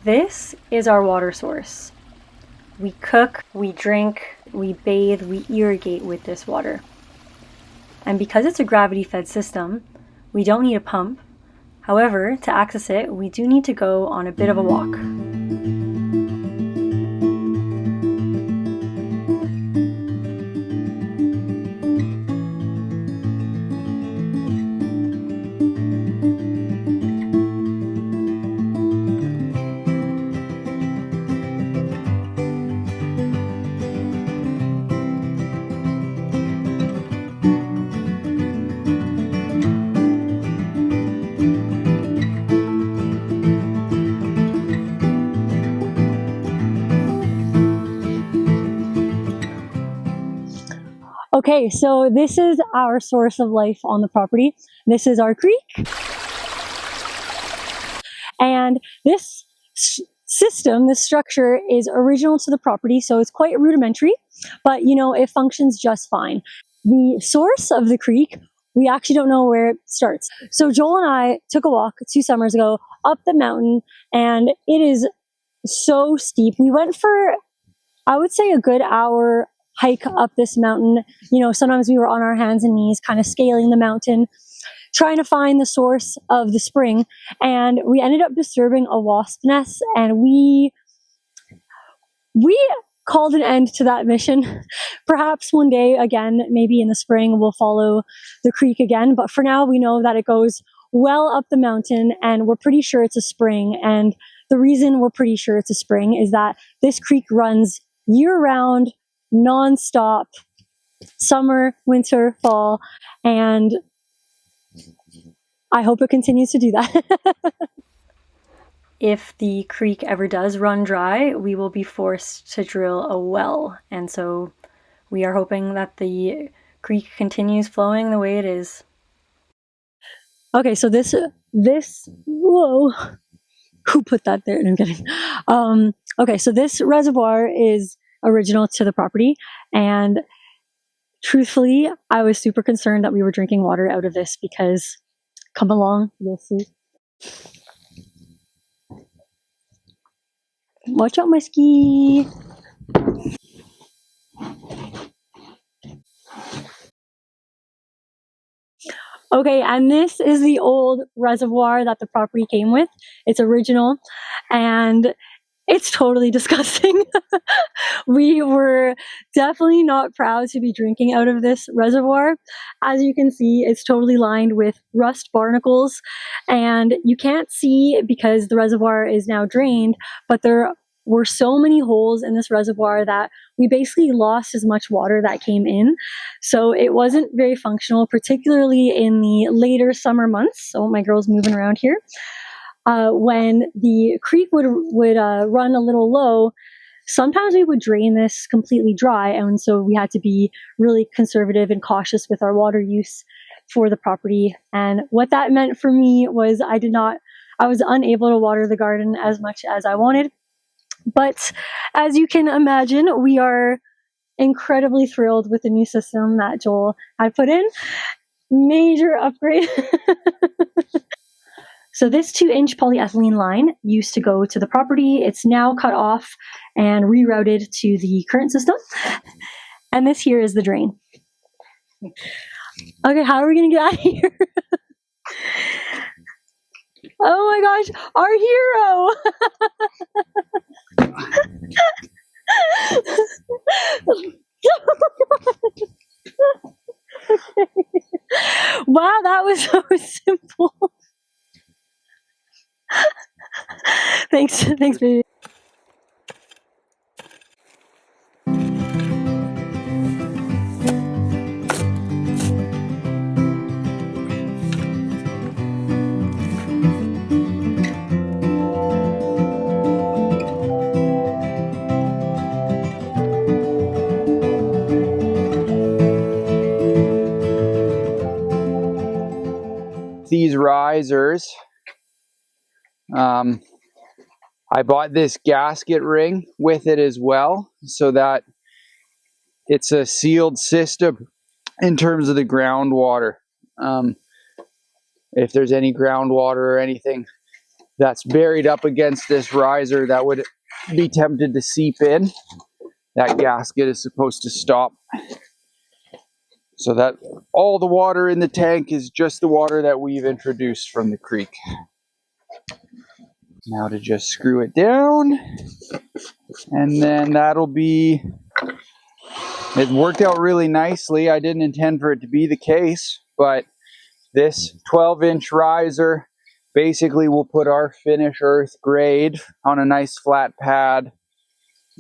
This is our water source. We cook, we drink, we bathe, we irrigate with this water. And because it's a gravity-fed system, we don't need a pump. However, to access it, we do need to go on a bit of a walk. Okay, so this is our source of life on the property. This is our creek. And this system, this structure is original to the property, so it's quite rudimentary, but you know, it functions just fine. The source of the creek, we actually don't know where it starts. So Joel and I took a walk 2 summers ago up the mountain, and it is so steep. We went for, I would say, a good hour hike up this mountain. You know, sometimes we were on our hands and knees, kind of scaling the mountain, trying to find the source of the spring. And we ended up disturbing a wasp nest, and we called an end to that mission. Perhaps one day again, maybe in the spring, we'll follow the creek again. But for now, we know that it goes well up the mountain, and we're pretty sure it's a spring. And the reason we're pretty sure it's a spring is that this creek runs year-round, non-stop, summer, winter, fall, and I hope it continues to do that. If the creek ever does run dry, we will be forced to drill a well, and so we are hoping that the creek continues flowing the way it is. Okay, so this, whoa, who put that there? No, I'm kidding. Okay, so this reservoir is original to the property, and truthfully, I was super concerned that we were drinking water out of this because, come along, you'll see. Watch out, my ski. Okay, and this is the old reservoir that the property came with. It's original, and it's totally disgusting. We were definitely not proud to be drinking out of this reservoir. As you can see, it's totally lined with rust barnacles, and you can't see because the reservoir is now drained, but there were so many holes in this reservoir that we basically lost as much water that came in. So it wasn't very functional, particularly in the later summer months. So my girl's moving around here. When the creek would run a little low, sometimes we would drain this completely dry, and so we had to be really conservative and cautious with our water use for the property. And what that meant for me was I was unable to water the garden as much as I wanted. But as you can imagine, we are incredibly thrilled with the new system that Joel had put in. Major upgrade. So this 2-inch polyethylene line used to go to the property. It's now cut off and rerouted to the current system. And this here is the drain. Okay, how are we going to get out of here? Oh my gosh, our hero! Okay. Wow, that was so simple. Thanks, baby. These risers, I bought this gasket ring with it as well, so that it's a sealed system in terms of the groundwater. If there's any groundwater or anything that's buried up against this riser that would be tempted to seep in. That gasket is supposed to stop so that all the water in the tank is just the water that we've introduced from the creek. Now to just screw it down, and then that'll be, it worked out really nicely. I didn't intend for it to be the case, but this 12-inch riser basically will put our finish earth grade on a nice flat pad,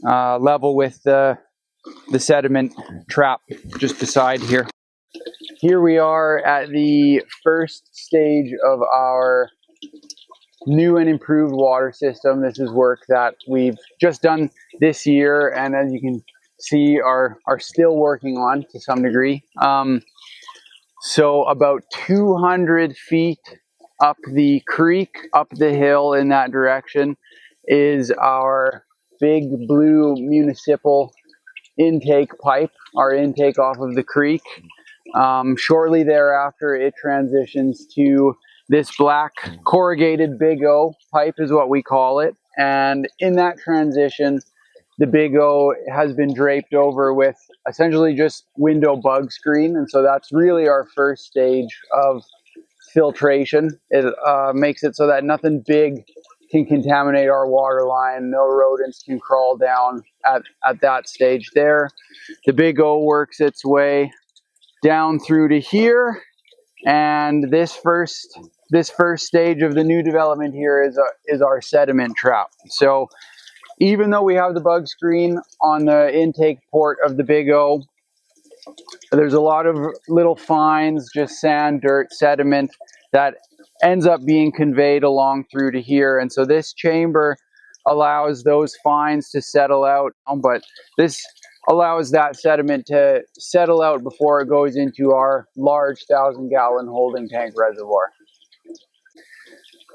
level with the sediment trap just beside here. Here we are at the first stage of our new and improved water system. This is work that we've just done this year, and as you can see, are still working on to some degree. So about 200 feet up the creek, up the hill in that direction, is our big blue municipal intake pipe, our intake off of the creek. Shortly thereafter, it transitions to this black corrugated Big O pipe is what we call it. And in that transition, the Big O has been draped over with essentially just window bug screen. And so that's really our first stage of filtration. It makes it so that nothing big can contaminate our water line. No rodents can crawl down at that stage there. The Big O works its way down through to here, and this first stage of the new development here is our sediment trap. So even though we have the bug screen on the intake port of the Big O, there's a lot of little fines, just sand, dirt, sediment, that ends up being conveyed along through to here. And so this chamber allows those fines to settle out, but this allows that sediment to settle out before it goes into our large 1,000-gallon holding tank reservoir.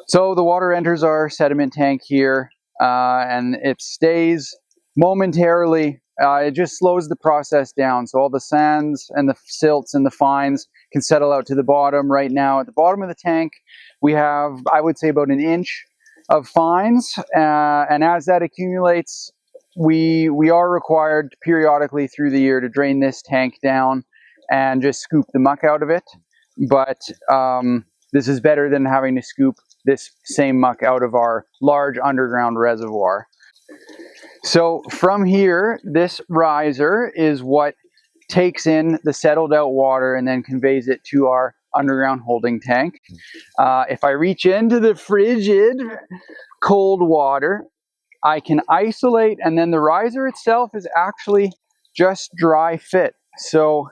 So the water enters our sediment tank here, and it stays momentarily. It just slows the process down. So all the sands and the silts and the fines can settle out to the bottom. Right now at the bottom of the tank, we have, I would say, about an inch of fines. And as that accumulates, we are required periodically through the year to drain this tank down and just scoop the muck out of it. But this is better than having to scoop this same muck out of our large underground reservoir. So from here, this riser is what takes in the settled out water and then conveys it to our underground holding tank. If I reach into the frigid cold water, I can isolate, and then the riser itself is actually just dry fit. So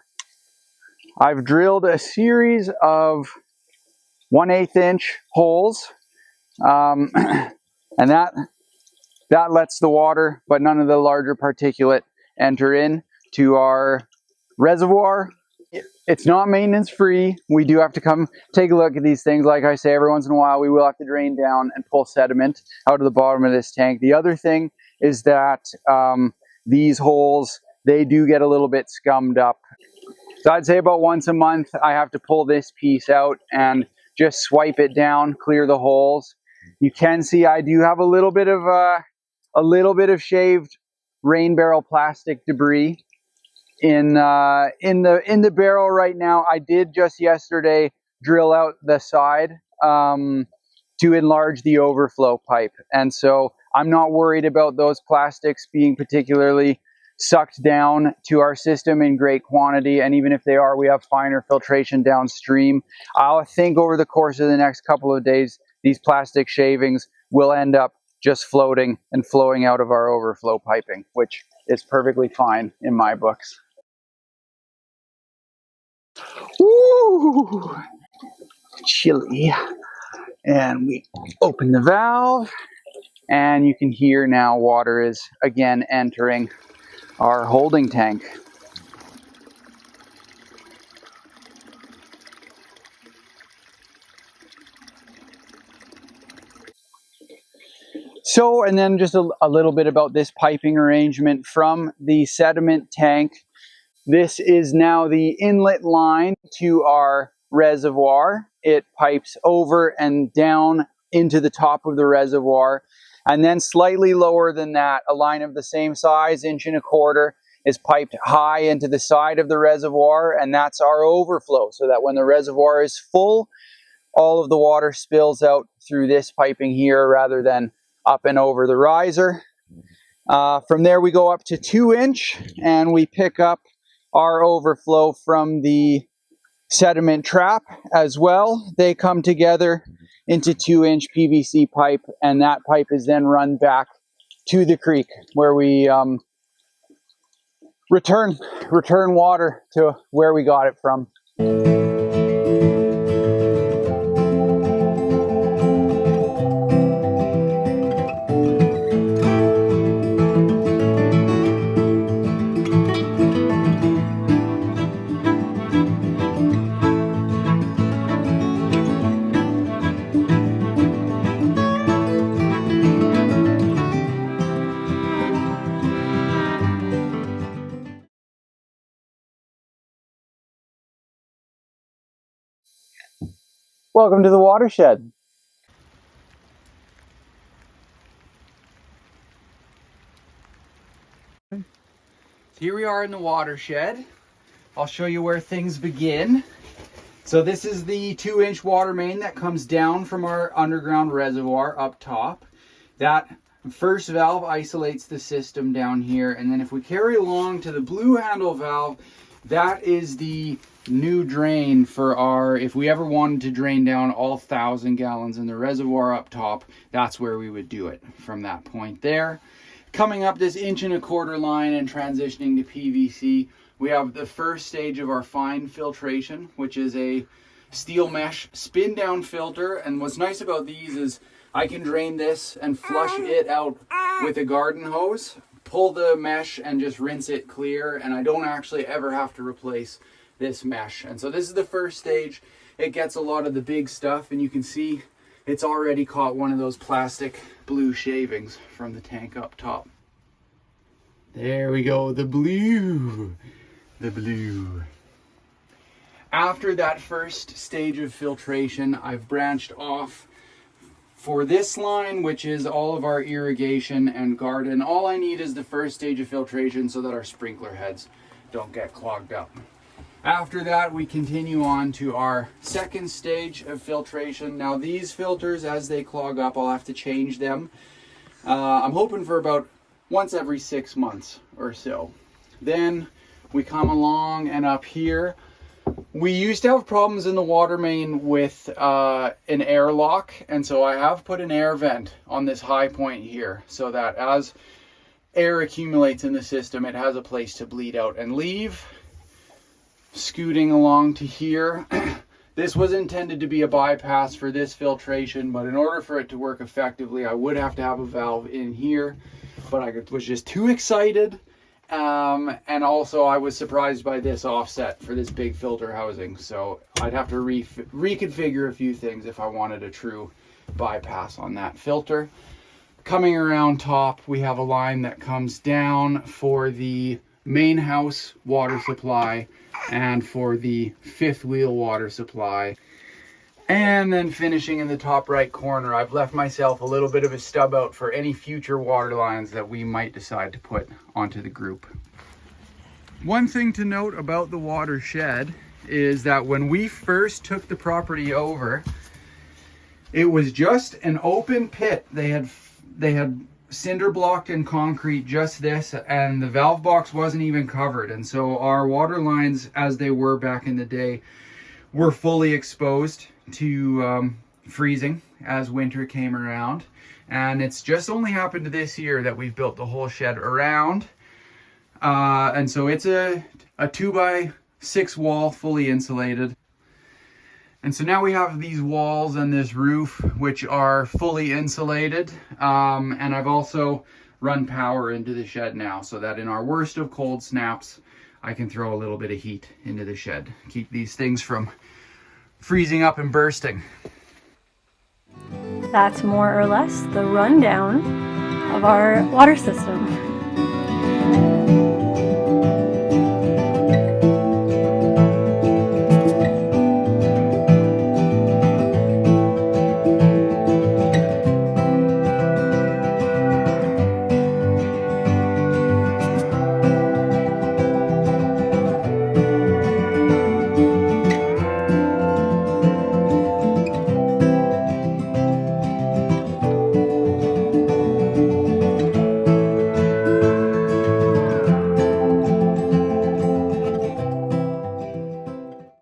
I've drilled a series of 1/8 inch holes, and that lets the water, but none of the larger particulate, enter in to our reservoir. It's not maintenance free. We do have to come take a look at these things. Like I say, every once in a while we will have to drain down and pull sediment out of the bottom of this tank. The other thing is that these holes, they do get a little bit scummed up. So I'd say about once a month I have to pull this piece out and just swipe it down, clear the holes. You can see I do have a little bit of shaved rain barrel plastic debris in the barrel right now. I did just yesterday drill out the side to enlarge the overflow pipe, and so I'm not worried about those plastics being particularly sucked down to our system in great quantity. And even if they are, we have finer filtration downstream. I think over the course of the next couple of days, these plastic shavings will end up just floating and flowing out of our overflow piping, which is perfectly fine in my books. Woo! Chilly. And we open the valve, and you can hear now water is again entering our holding tank. So, and then just a little bit about this piping arrangement from the sediment tank. This is now the inlet line to our reservoir. It pipes over and down into the top of the reservoir. And then slightly lower than that, a line of the same size, 1.25 inches, is piped high into the side of the reservoir, and that's our overflow, so that when the reservoir is full, all of the water spills out through this piping here rather than up and over the riser. From there we go up to 2-inch, and we pick up our overflow from the sediment trap as well. They come together into 2-inch PVC pipe, and that pipe is then run back to the creek where we return water to where we got it from. Welcome to the watershed. Here we are in the watershed. I'll show you where things begin. So this is the 2-inch water main that comes down from our underground reservoir up top. That first valve isolates the system down here, and then if we carry along to the blue handle valve, that is the new drain for our, if we ever wanted to drain down all 1,000 gallons in the reservoir up top, that's where we would do it from that point there. Coming up this 1.25 inch line and transitioning to PVC, we have the first stage of our fine filtration, which is a steel mesh spin down filter. And what's nice about these is I can drain this and flush it out with a garden hose, pull the mesh and just rinse it clear, and I don't actually ever have to replace this mesh. And so this is the first stage. It gets a lot of the big stuff, and you can see it's already caught one of those plastic blue shavings from the tank up top. There we go, the blue. After that first stage of filtration, I've branched off for this line, which is all of our irrigation and garden. All I need is the first stage of filtration so that our sprinkler heads don't get clogged up. After that, we continue on to our second stage of filtration. Now these filters, as they clog up, I'll have to change them. I'm hoping for about once every 6 months or so. Then we come along, and up here, we used to have problems in the water main with an airlock, and so I have put an air vent on this high point here so that as air accumulates in the system, it has a place to bleed out and leave. Scooting along to here. This was intended to be a bypass for this filtration, but in order for it to work effectively, I would have to have a valve in here, but I was just too excited. And also I was surprised by this offset for this big filter housing, so I'd have to reconfigure a few things if I wanted a true bypass on that filter. Coming around top, we have a line that comes down for the main house water supply and for the fifth wheel water supply. And then finishing in the top right corner, I've left myself a little bit of a stub out for any future water lines that we might decide to put onto the group. One thing to note about the watershed is that when we first took the property over, it was just an open pit. They had cinder blocked in concrete, just this, and the valve box wasn't even covered. And so our water lines, as they were back in the day, were fully exposed to freezing as winter came around. And it's just only happened this year that we've built the whole shed around. And so it's a 2x6 wall, fully insulated. And so now we have these walls and this roof, which are fully insulated. And I've also run power into the shed now, so that in our worst of cold snaps, I can throw a little bit of heat into the shed. Keep these things from freezing up and bursting. That's more or less the rundown of our water system.